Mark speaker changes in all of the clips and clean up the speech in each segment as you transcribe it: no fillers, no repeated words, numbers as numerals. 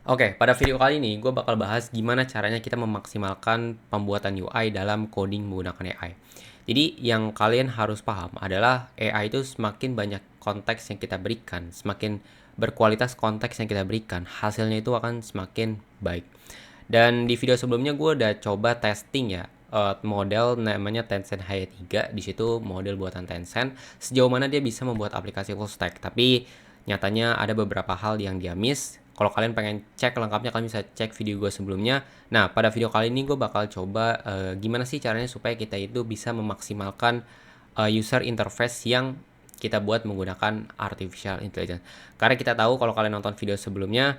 Speaker 1: Oke, pada video kali ini gue bakal bahas gimana caranya kita memaksimalkan pembuatan UI dalam coding menggunakan AI. Jadi yang kalian harus paham adalah AI itu semakin banyak konteks yang kita berikan, semakin berkualitas konteks yang kita berikan, hasilnya itu akan semakin baik. Dan di video sebelumnya gue udah coba testing ya, model namanya Tencent Haya 3. Di situ model buatan Tencent, sejauh mana dia bisa membuat aplikasi full stack. Tapi nyatanya ada beberapa hal yang dia miss. Kalau kalian pengen cek lengkapnya, kalian bisa cek video gue sebelumnya. Nah, pada video kali ini gue bakal coba gimana sih caranya supaya kita itu bisa memaksimalkan user interface yang kita buat menggunakan artificial intelligence. Karena kita tahu kalau kalian nonton video sebelumnya,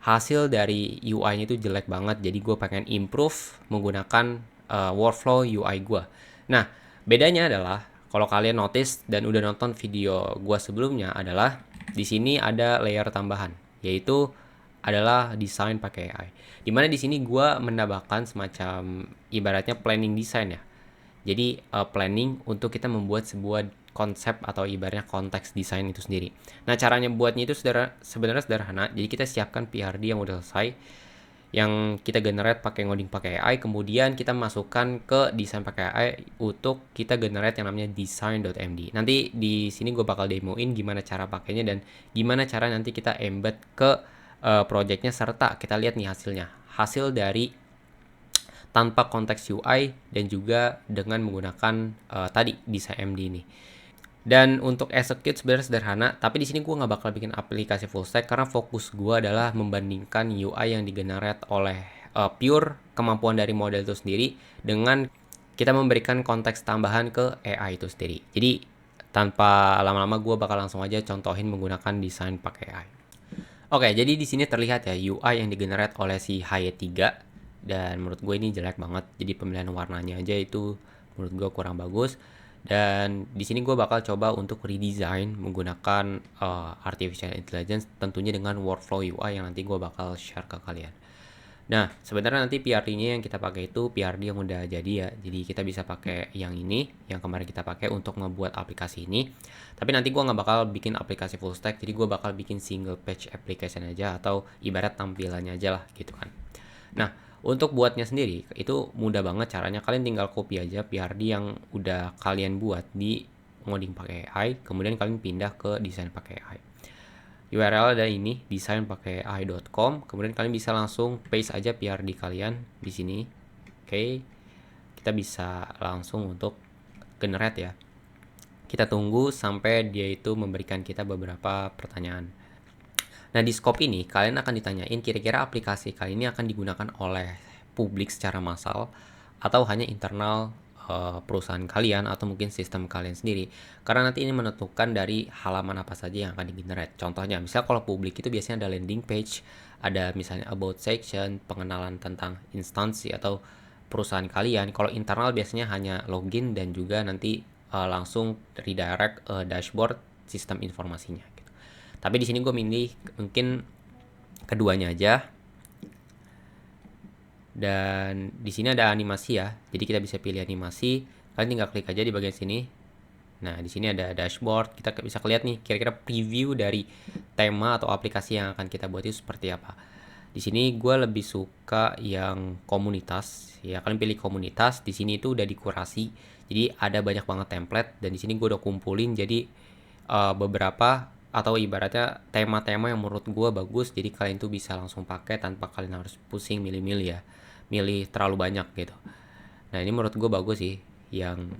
Speaker 1: hasil dari UI-nya itu jelek banget. Jadi gue pengen improve menggunakan workflow UI gue. Nah, bedanya adalah kalau kalian notice dan udah nonton video gue sebelumnya adalah di sini ada layer tambahan, yaitu adalah desain pakai AI. Dimana di sini gue menambahkan semacam ibaratnya planning design ya. Jadi planning untuk kita membuat sebuah konsep atau ibaratnya konteks desain itu sendiri. Nah, caranya buatnya itu sebenarnya sederhana. Jadi kita siapkan PRD yang udah selesai, yang kita generate pakai ngoding pakai AI, kemudian kita masukkan ke desain pakai AI untuk kita generate yang namanya design.md. Nanti di sini gue bakal demoin gimana cara pakainya dan gimana cara nanti kita embed ke projectnya, serta kita lihat nih hasil dari tanpa konteks UI dan juga dengan menggunakan tadi desain MD ini. Dan untuk execute sebenarnya sederhana, tapi di sini gue nggak bakal bikin aplikasi full stack karena fokus gue adalah membandingkan UI yang digenerate oleh pure kemampuan dari model itu sendiri dengan kita memberikan konteks tambahan ke AI itu sendiri. Jadi tanpa lama-lama gue bakal langsung aja contohin menggunakan desain pakai AI. Oke, jadi di sini terlihat ya UI yang digenerate oleh si Haye 3, dan menurut gue ini jelek banget. Jadi pemilihan warnanya aja itu menurut gue kurang bagus. Dan di sini gue bakal coba untuk redesign menggunakan artificial intelligence, tentunya dengan workflow UI yang nanti gue bakal share ke kalian. Nah, sebenarnya nanti PRD-nya yang kita pakai itu PRD yang udah jadi ya. Jadi kita bisa pakai yang ini, yang kemarin kita pakai untuk membuat aplikasi ini. Tapi nanti gue nggak bakal bikin aplikasi full stack, jadi gue bakal bikin single page application aja, atau ibarat tampilannya aja lah gitu kan. Nah, untuk buatnya sendiri, itu mudah banget caranya. Kalian tinggal copy aja PRD yang udah kalian buat di ngoding pakai AI, kemudian kalian pindah ke desain pakai AI. URL ada ini, desain pakai ai.com. Kemudian kalian bisa langsung paste aja PRD kalian di sini. Oke, kita bisa langsung untuk generate ya. Kita tunggu sampai dia itu memberikan kita beberapa pertanyaan. Nah, di scope ini kalian akan ditanyain kira-kira aplikasi kali ini akan digunakan oleh publik secara massal atau hanya internal perusahaan kalian atau mungkin sistem kalian sendiri. Karena nanti ini menentukan dari halaman apa saja yang akan di-generate. Contohnya, misal kalau publik itu biasanya ada landing page, ada misalnya about section, pengenalan tentang instansi atau perusahaan kalian. Kalau internal biasanya hanya login dan juga nanti langsung redirect dashboard sistem informasinya. Gitu. Tapi di sini gue milih mungkin keduanya aja. Dan di sini ada animasi ya. Jadi kita bisa pilih animasi. Kalian tinggal klik aja di bagian sini. Nah, di sini ada dashboard. Kita bisa lihat nih kira-kira preview dari tema atau aplikasi yang akan kita buat itu seperti apa. Di sini gue lebih suka yang komunitas. Ya, kalian pilih komunitas. Di sini itu udah dikurasi. Jadi ada banyak banget template, dan di sini gue udah kumpulin jadi beberapa atau ibaratnya tema-tema yang menurut gue bagus, jadi kalian tuh bisa langsung pakai tanpa kalian harus pusing milih-milih ya, milih terlalu banyak gitu. Nah, ini menurut gue bagus sih, yang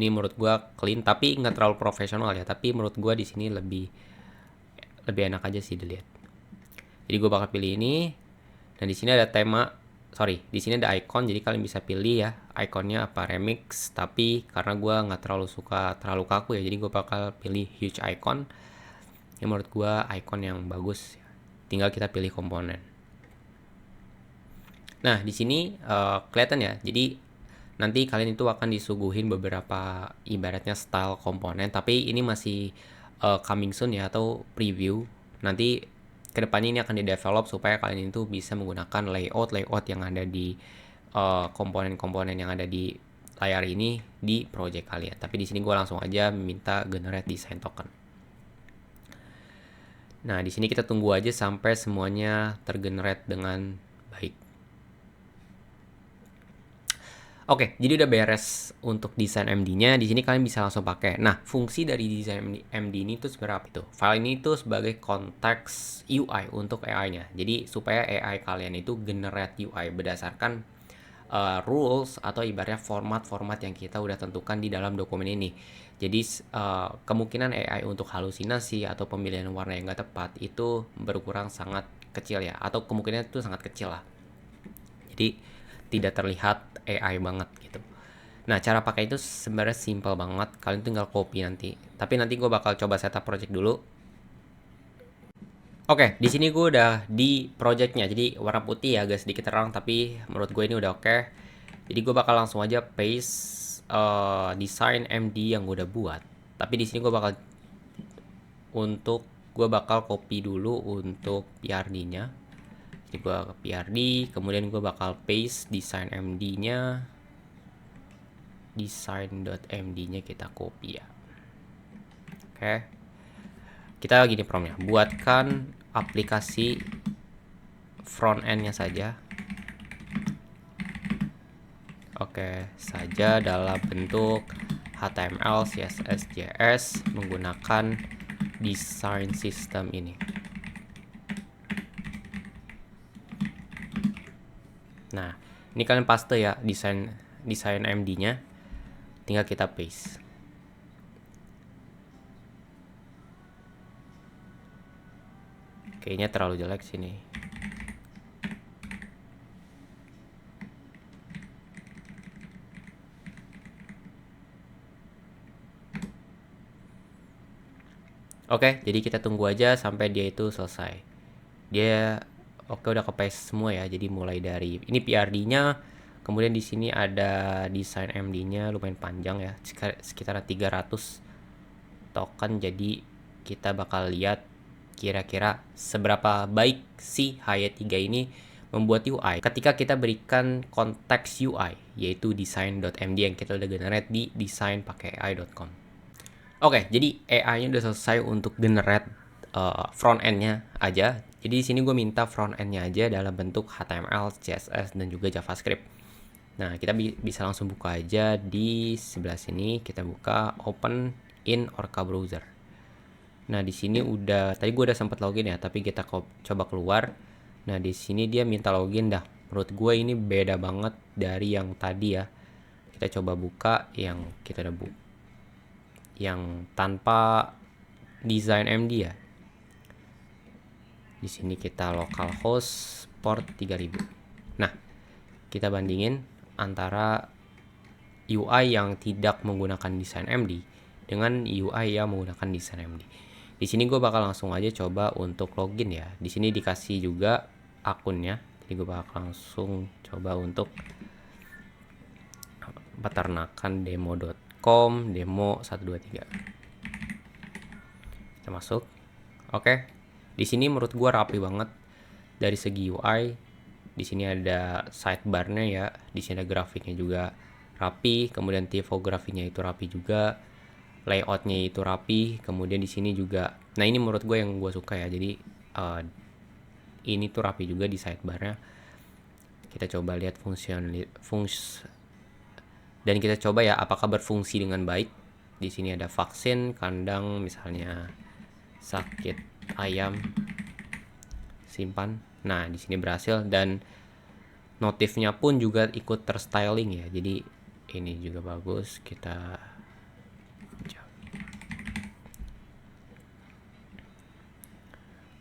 Speaker 1: ini menurut gue clean tapi nggak terlalu profesional ya, tapi menurut gue di sini lebih lebih enak aja sih dilihat. Jadi gue bakal pilih ini, dan di sini ada tema, sorry, di sini ada icon, jadi kalian bisa pilih ya iconnya apa, remix. Tapi karena gue nggak terlalu suka terlalu kaku ya, jadi gue bakal pilih huge icon yang menurut gue icon yang bagus. Tinggal kita pilih komponen. Nah, di sini kelihatan ya, jadi nanti kalian itu akan disuguhin beberapa ibaratnya style komponen, tapi ini masih coming soon ya, atau preview. Nanti kedepannya ini akan di-develop supaya kalian itu bisa menggunakan layout yang ada di komponen-komponen yang ada di layar ini di project kalian. Tapi di sini gue langsung aja minta generate design token. Nah, di sini kita tunggu aja sampai semuanya tergenerate dengan baik. Oke, jadi udah beres untuk desain MD-nya. Di sini kalian bisa langsung pakai. Nah, fungsi dari desain MD ini tuh sebenarnya apa itu? File ini tuh sebagai konteks UI untuk AI-nya. Jadi supaya AI kalian itu generate UI berdasarkan rules atau ibaratnya format-format yang kita udah tentukan di dalam dokumen ini. Jadi kemungkinan AI untuk halusinasi atau pemilihan warna yang nggak tepat itu berkurang sangat kecil ya, atau kemungkinan itu sangat kecil lah. Jadi tidak terlihat AI banget gitu. Nah, cara pakai itu sebenarnya simple banget. Kalian tinggal copy nanti. Tapi nanti gue bakal coba setup project dulu. Oke, di sini gue udah di projectnya. Jadi warna putih ya, agak sedikit terang, tapi menurut gue ini udah oke. Jadi gue bakal langsung aja paste desain MD yang gue udah buat. Tapi di sini gue bakal copy dulu untuk PRD-nya. Jadi gue ke PRD, kemudian gue bakal paste desain MD-nya. Design.md-nya kita copy ya. Oke. Kita gini promptnya, buatkan aplikasi front end-nya saja. Oke, saja dalam bentuk HTML, CSS, JS menggunakan design system ini. Nah, ini kalian paste ya desain MD-nya. Tinggal kita paste. Kayaknya terlalu jelek sini. Oke, jadi kita tunggu aja sampai dia itu selesai. Dia oke, udah ke-paste semua ya. Jadi mulai dari ini PRD-nya, kemudian di sini ada desain MD-nya lumayan panjang ya, sekitar 300 token. Jadi kita bakal lihat kira-kira seberapa baik si Hayat 3 ini membuat UI ketika kita berikan konteks UI, yaitu design.md yang kita udah generate di design pakai ai.com. Oke, jadi AI-nya udah selesai untuk generate front end-nya aja. Jadi di sini gue minta front end-nya aja dalam bentuk HTML, CSS, dan juga JavaScript. Nah, kita bisa langsung buka aja di sebelah sini. Kita buka Open in Orca Browser. Nah, di sini tadi gue udah sempat login ya, tapi kita coba keluar. Nah, di sini dia minta login dah. Menurut gue ini beda banget dari yang tadi ya. Kita coba buka yang kita udah buka, yang tanpa design MD ya. Di sini kita localhost port 3000. Nah, kita bandingin antara UI yang tidak menggunakan design MD dengan UI yang menggunakan design MD. Di sini gue bakal langsung aja coba untuk login ya. Di sini dikasih juga akunnya. Jadi gue bakal langsung coba untuk peternakan demo.com demo 123. Kita masuk. Oke. Di sini menurut gue rapi banget dari segi UI. Di sini ada sidebar-nya ya. Di sini ada grafiknya juga rapi, kemudian tipografinya itu rapi juga. Layoutnya itu rapi, kemudian di sini juga. Nah, ini menurut gue yang gue suka ya. Jadi ini tuh rapi juga di sidebarnya. Kita coba lihat dan kita coba ya apakah berfungsi dengan baik. Di sini ada vaksin kandang, misalnya sakit ayam, simpan. Nah, di sini berhasil, dan notifnya pun juga ikut terstyling ya. Jadi ini juga bagus. Kita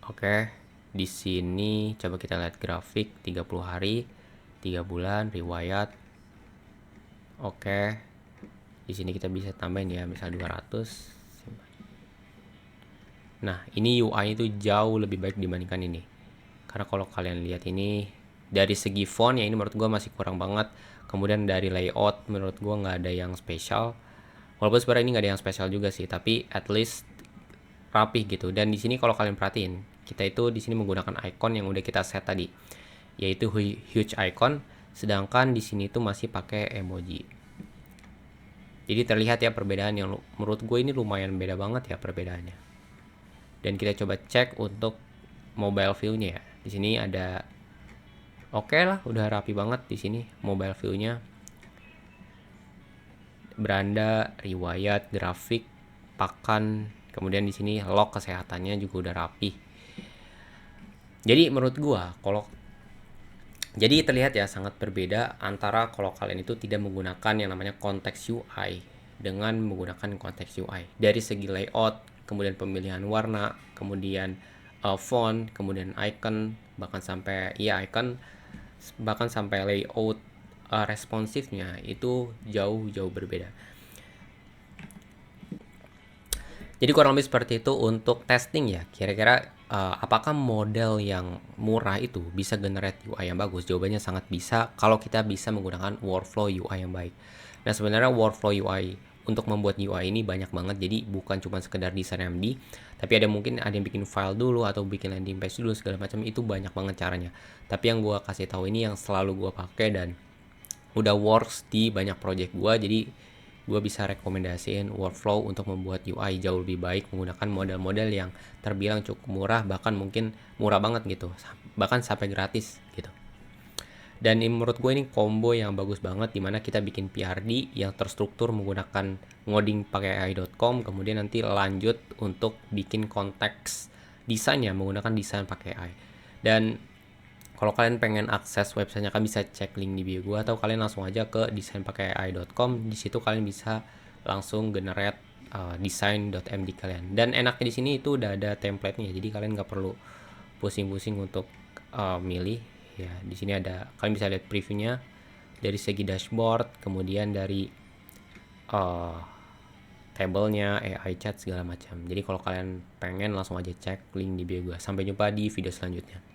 Speaker 1: Oke, di sini coba kita lihat grafik 30 hari, 3 bulan, riwayat. Oke. Di sini kita bisa tambahin ya, misal 200. Nah, ini UI itu jauh lebih baik dibandingkan ini. Karena kalau kalian lihat ini, dari segi font ya ini menurut gue masih kurang banget. Kemudian dari layout menurut gue nggak ada yang spesial. Walaupun sebenarnya ini nggak ada yang spesial juga sih, tapi at least rapih gitu. Dan di sini kalau kalian perhatiin, kita itu di sini menggunakan icon yang udah kita set tadi, yaitu huge icon, sedangkan di sini tuh masih pakai emoji. Jadi terlihat ya perbedaan yang menurut gue ini lumayan beda banget ya perbedaannya. Dan kita coba cek untuk mobile view-nya ya. Di sini ada oke lah, udah rapi banget di sini mobile view-nya. Beranda, riwayat, grafik, pakan, kemudian di sini log kesehatannya juga udah rapi. Jadi menurut gua jadi terlihat ya sangat berbeda antara kalau kalian itu tidak menggunakan yang namanya konteks UI dengan menggunakan konteks UI. Dari segi layout, kemudian pemilihan warna, kemudian font, kemudian icon, bahkan sampai icon, bahkan sampai layout responsifnya itu jauh-jauh berbeda. Jadi kurang lebih seperti itu untuk testing ya. Kira-kira apakah model yang murah itu bisa generate UI yang bagus? Jawabannya sangat bisa kalau kita bisa menggunakan workflow UI yang baik. Nah sebenarnya workflow UI untuk membuat UI ini banyak banget. Jadi bukan cuma sekedar desain MD, tapi ada yang bikin file dulu atau bikin landing page dulu segala macam, itu banyak banget caranya. Tapi yang gue kasih tahu ini yang selalu gue pakai dan udah works di banyak project gue, jadi gue bisa rekomendasiin workflow untuk membuat UI jauh lebih baik menggunakan model-model yang terbilang cukup murah, bahkan mungkin murah banget gitu, bahkan sampai gratis gitu. Dan menurut gue ini combo yang bagus banget, dimana kita bikin PRD yang terstruktur menggunakan ngoding pakai AI.com, kemudian nanti lanjut untuk bikin konteks desainnya menggunakan desain pakai AI. Dan kalau kalian pengen akses websitenya, kan bisa cek link di bio gue, atau kalian langsung aja ke desainpakaiai.com. Di situ kalian bisa langsung generate design.md kalian. Dan enaknya di sini itu udah ada template-nya, jadi kalian nggak perlu pusing-pusing untuk milih. Ya, di sini kalian bisa lihat previewnya dari segi dashboard, kemudian dari tabelnya, AI chat segala macam. Jadi kalau kalian pengen langsung aja cek link di bio gue. Sampai jumpa di video selanjutnya.